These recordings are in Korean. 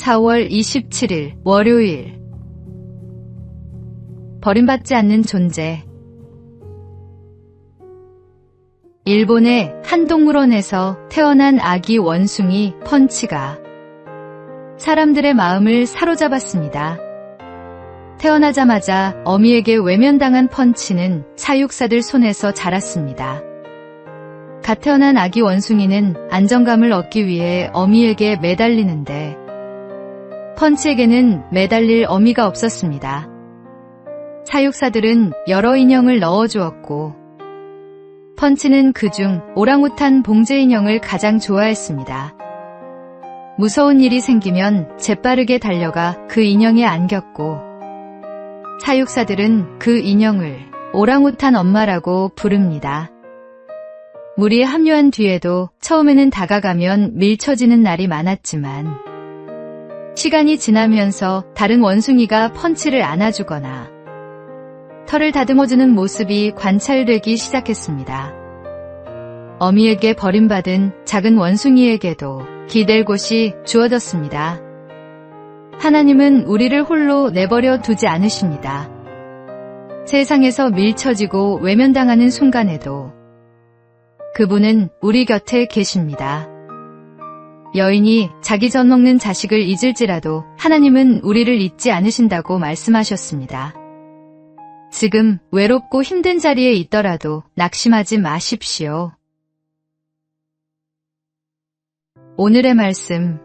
4월 27일 월요일. 버림받지 않는 존재. 일본의 한 동물원에서 태어난 아기 원숭이 펀치가 사람들의 마음을 사로잡았습니다. 태어나자마자 어미에게 외면당한 펀치는 사육사들 손에서 자랐습니다. 갓 태어난 아기 원숭이는 안정감을 얻기 위해 어미에게 매달리는데 펀치에게는 매달릴 어미가 없었습니다. 사육사들은 여러 인형을 넣어주었고 펀치는 그중 오랑우탄 봉제 인형을 가장 좋아했습니다. 무서운 일이 생기면 재빠르게 달려가 그 인형에 안겼고 사육사들은 그 인형을 오랑우탄 엄마라고 부릅니다. 무리에 합류한 뒤에도 처음에는 다가가면 밀쳐지는 날이 많았지만 시간이 지나면서 다른 원숭이가 펀치를 안아주거나 털을 다듬어주는 모습이 관찰되기 시작했습니다. 어미에게 버림받은 작은 원숭이에게도 기댈 곳이 주어졌습니다. 하나님은 우리를 홀로 내버려 두지 않으십니다. 세상에서 밀쳐지고 외면당하는 순간에도 그분은 우리 곁에 계십니다. 여인이 자기 젖 먹는 자식을 잊을지라도 하나님은 우리를 잊지 않으신다고 말씀하셨습니다. 지금 외롭고 힘든 자리에 있더라도 낙심하지 마십시오. 오늘의 말씀.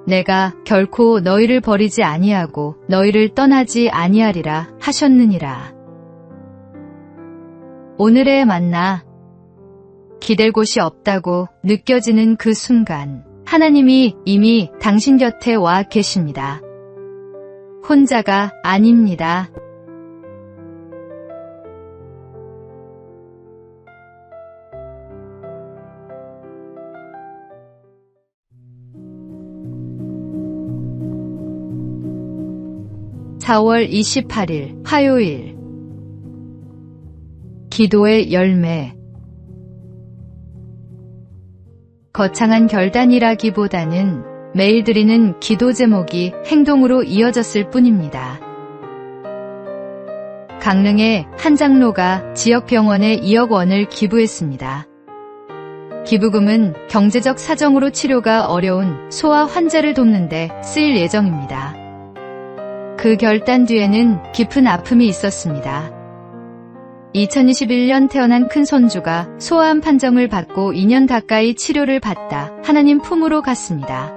내가 결코 너희를 버리지 아니하고 너희를 떠나지 아니하리라 하셨느니라. 오늘의 만나. 기댈 곳이 없다고 느껴지는 그 순간 하나님이 이미 당신 곁에 와 계십니다. 혼자가 아닙니다. (4월 28일) 화요일. 기도의 열매. 거창한 결단이라기보다는 매일 드리는 기도 제목이 행동으로 이어졌을 뿐입니다. 강릉의 한 장로가 지역병원에 2억 원을 기부했습니다. 기부금은 경제적 사정으로 치료가 어려운 소아 환자를 돕는 데 쓰일 예정입니다. 그 결단 뒤에는 깊은 아픔이 있었습니다. 2021년 태어난 큰손주가 소아암 판정을 받고 2년 가까이 치료를 받다 하나님 품으로 갔습니다.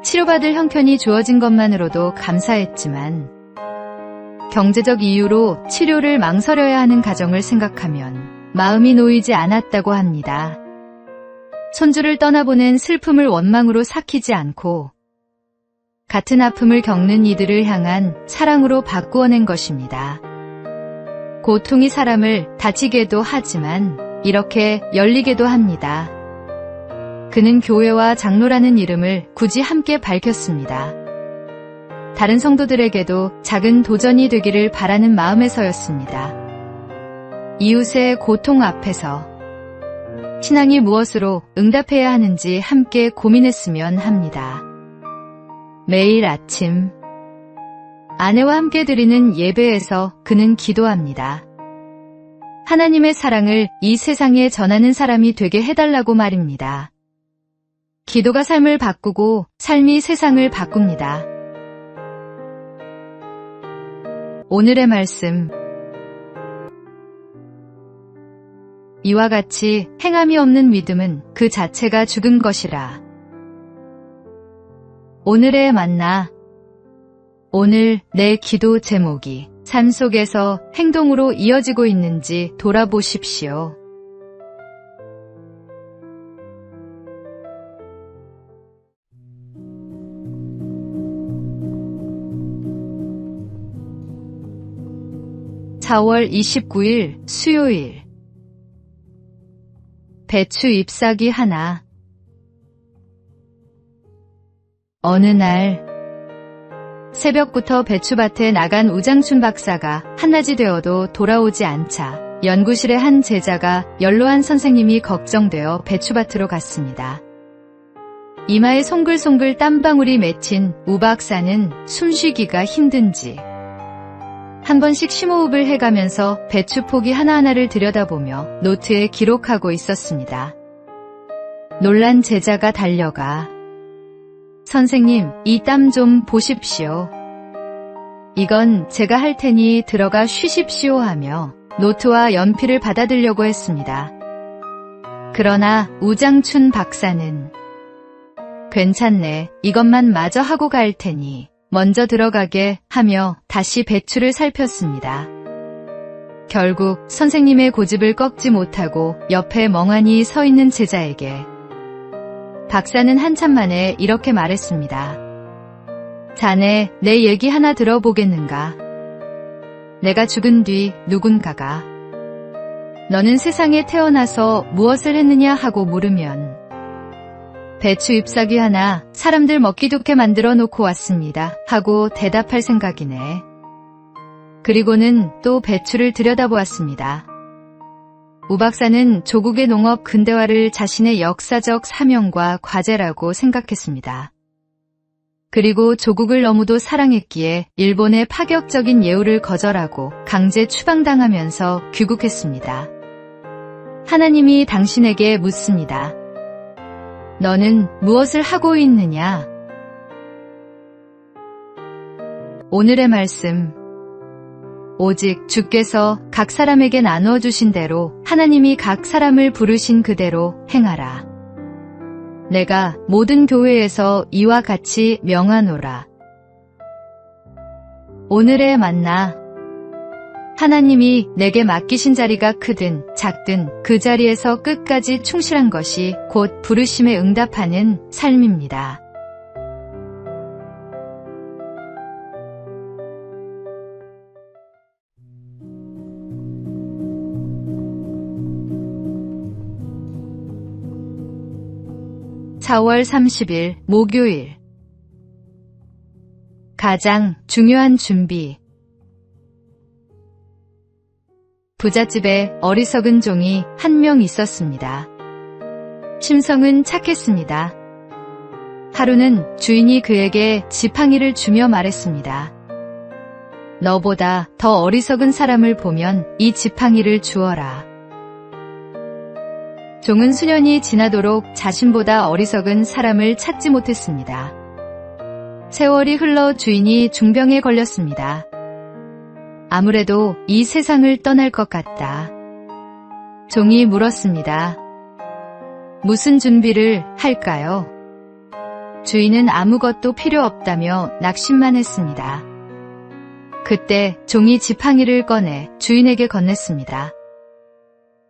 치료받을 형편이 주어진 것만으로도 감사했지만 경제적 이유로 치료를 망설여야 하는 가정을 생각하면 마음이 놓이지 않았다고 합니다. 손주를 떠나보낸 슬픔을 원망으로 삭히지 않고 같은 아픔을 겪는 이들을 향한 사랑으로 바꾸어낸 것입니다. 고통이 사람을 다치게도 하지만 이렇게 열리게도 합니다. 그는 교회와 장로라는 이름을 굳이 함께 밝혔습니다. 다른 성도들에게도 작은 도전이 되기를 바라는 마음에서였습니다. 이웃의 고통 앞에서 신앙이 무엇으로 응답해야 하는지 함께 고민했으면 합니다. 매일 아침 아내와 함께 드리는 예배에서 그는 기도합니다. 하나님의 사랑을 이 세상에 전하는 사람이 되게 해달라고 말입니다. 기도가 삶을 바꾸고 삶이 세상을 바꿉니다. 오늘의 말씀. 이와 같이 행함이 없는 믿음은 그 자체가 죽은 것이라. 오늘의 만나. 오늘 내 기도 제목이 삶 속에서 행동으로 이어지고 있는지 돌아보십시오. (4월 29일) 수요일. 배추 잎사귀 하나. 어느 날 새벽부터 배추밭에 나간 우장춘 박사가 한낮이 되어도 돌아오지 않자 연구실의 한 제자가 연로한 선생님이 걱정되어 배추밭으로 갔습니다. 이마에 송글송글 땀방울이 맺힌 우 박사는 숨쉬기가 힘든지 한 번씩 심호흡을 해가면서 배추 포기 하나하나를 들여다보며 노트에 기록하고 있었습니다. 놀란 제자가 달려가 선생님, 이 땀 좀 보십시오. 이건 제가 할 테니 들어가 쉬십시오 하며 노트와 연필을 받아들려고 했습니다. 그러나 우장춘 박사는 괜찮네, 이것만 마저 하고 갈 테니 먼저 들어가게 하며 다시 배추를 살폈습니다. 결국 선생님의 고집을 꺾지 못하고 옆에 멍하니 서 있는 제자에게 박사는 한참 만에 이렇게 말했습니다. 자네, 내 얘기 하나 들어보겠는가? 내가 죽은 뒤 누군가가 너는 세상에 태어나서 무엇을 했느냐 하고 물으면 배추 잎사귀 하나 사람들 먹기 좋게 만들어 놓고 왔습니다 하고 대답할 생각이네. 그리고는 또 배추를 들여다보았습니다. 우 박사는 조국의 농업 근대화를 자신의 역사적 사명과 과제라고 생각했습니다. 그리고 조국을 너무도 사랑했기에 일본의 파격적인 예우를 거절하고 강제 추방당하면서 귀국했습니다. 하나님이 당신에게 묻습니다. 너는 무엇을 하고 있느냐? 오늘의 말씀. 오직 주께서 각 사람에게 나누어 주신 대로 하나님이 각 사람을 부르신 그대로 행하라. 내가 모든 교회에서 이와 같이 명하노라. 오늘의 만나. 하나님이 내게 맡기신 자리가 크든 작든 그 자리에서 끝까지 충실한 것이 곧 부르심에 응답하는 삶입니다. (4월 30일) 목요일. 가장 중요한 준비. 부잣집에 어리석은 종이 한 명 있었습니다. 심성은 착했습니다. 하루는 주인이 그에게 지팡이를 주며 말했습니다. 너보다 더 어리석은 사람을 보면 이 지팡이를 주어라. 종은 수년이 지나도록 자신보다 어리석은 사람을 찾지 못했습니다. 세월이 흘러 주인이 중병에 걸렸습니다. 아무래도 이 세상을 떠날 것 같다. 종이 물었습니다. 무슨 준비를 할까요? 주인은 아무것도 필요 없다며 낙심만 했습니다. 그때 종이 지팡이를 꺼내 주인에게 건넸습니다.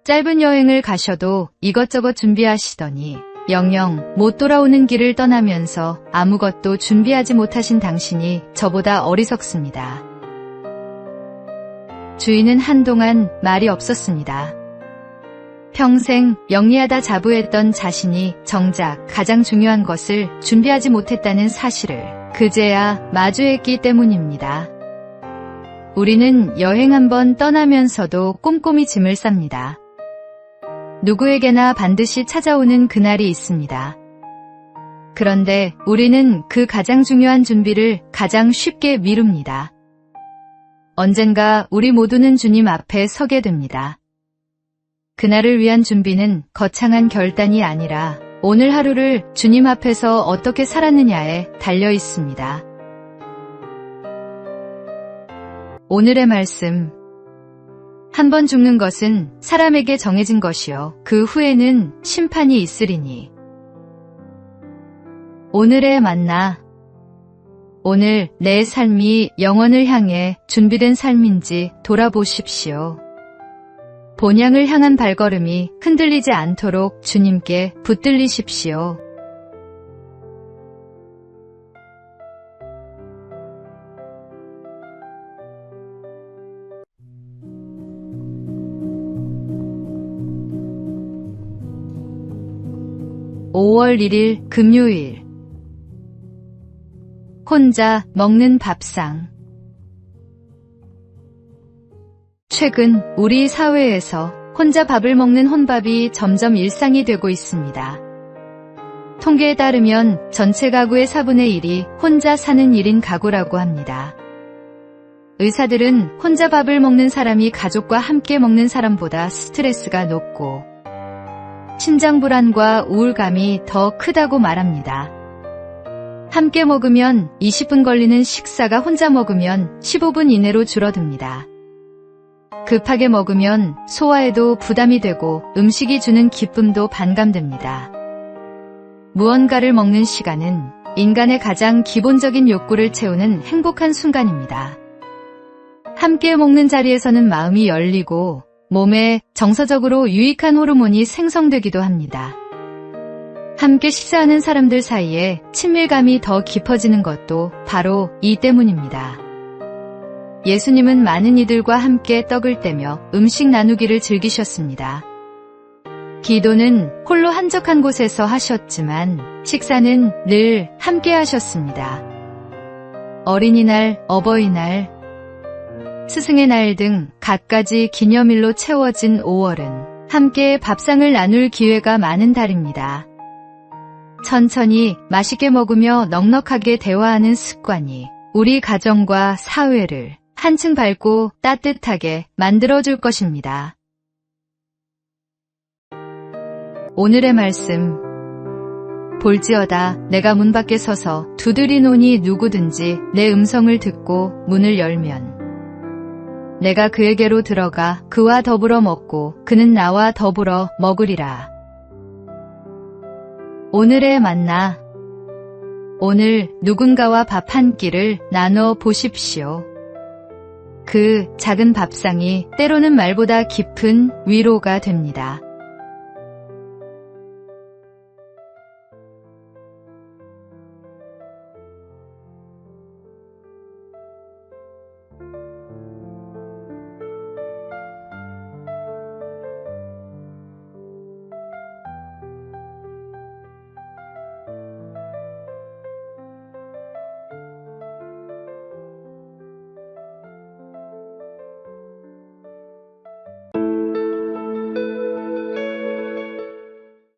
짧은 여행을 가셔도 이것저것 준비하시더니 영영 못 돌아오는 길을 떠나면서 아무것도 준비하지 못하신 당신이 저보다 어리석습니다. 주인은 한동안 말이 없었습니다. 평생 영리하다 자부했던 자신이 정작 가장 중요한 것을 준비하지 못했다는 사실을 그제야 마주했기 때문입니다. 우리는 여행 한번 떠나면서도 꼼꼼히 짐을 쌉니다. 누구에게나 반드시 찾아오는 그날이 있습니다. 그런데 우리는 그 가장 중요한 준비를 가장 쉽게 미룹니다. 언젠가 우리 모두는 주님 앞에 서게 됩니다. 그날을 위한 준비는 거창한 결단이 아니라 오늘 하루를 주님 앞에서 어떻게 살았느냐에 달려 있습니다. 오늘의 말씀. 한 번 죽는 것은 사람에게 정해진 것이요 그 후에는 심판이 있으리니. 오늘의 만나. 오늘 내 삶이 영원을 향해 준비된 삶인지 돌아보십시오. 본향을 향한 발걸음이 흔들리지 않도록 주님께 붙들리십시오. (5월 1일) 금요일. 혼자 먹는 밥상. 최근 우리 사회에서 혼자 밥을 먹는 혼밥이 점점 일상이 되고 있습니다. 통계에 따르면 전체 가구의 4분의 1이 혼자 사는 1인 가구라고 합니다. 의사들은 혼자 밥을 먹는 사람이 가족과 함께 먹는 사람보다 스트레스가 높고 신장 불안과 우울감이 더 크다고 말합니다. 함께 먹으면 20분 걸리는 식사가 혼자 먹으면 15분 이내로 줄어듭니다. 급하게 먹으면 소화에도 부담이 되고 음식이 주는 기쁨도 반감됩니다. 무언가를 먹는 시간은 인간의 가장 기본적인 욕구를 채우는 행복한 순간입니다. 함께 먹는 자리에서는 마음이 열리고 몸에 정서적으로 유익한 호르몬이 생성되기도 합니다. 함께 식사하는 사람들 사이에 친밀감이 더 깊어지는 것도 바로 이 때문입니다. 예수님은 많은 이들과 함께 떡을 떼며 음식 나누기를 즐기셨습니다. 기도는 홀로 한적한 곳에서 하셨지만 식사는 늘 함께 하셨습니다. 어린이날, 어버이날, 스승의 날 등 갖가지 기념일로 채워진 5월은 함께 밥상을 나눌 기회가 많은 달입니다. 천천히 맛있게 먹으며 넉넉하게 대화하는 습관이 우리 가정과 사회를 한층 밝고 따뜻하게 만들어줄 것입니다. 오늘의 말씀. 볼지어다 내가 문 밖에 서서 두드리노니 누구든지 내 음성을 듣고 문을 열면 내가 그에게로 들어가 그와 더불어 먹고 그는 나와 더불어 먹으리라. 오늘의 만나. 오늘 누군가와 밥 한 끼를 나눠 보십시오. 그 작은 밥상이 때로는 말보다 깊은 위로가 됩니다.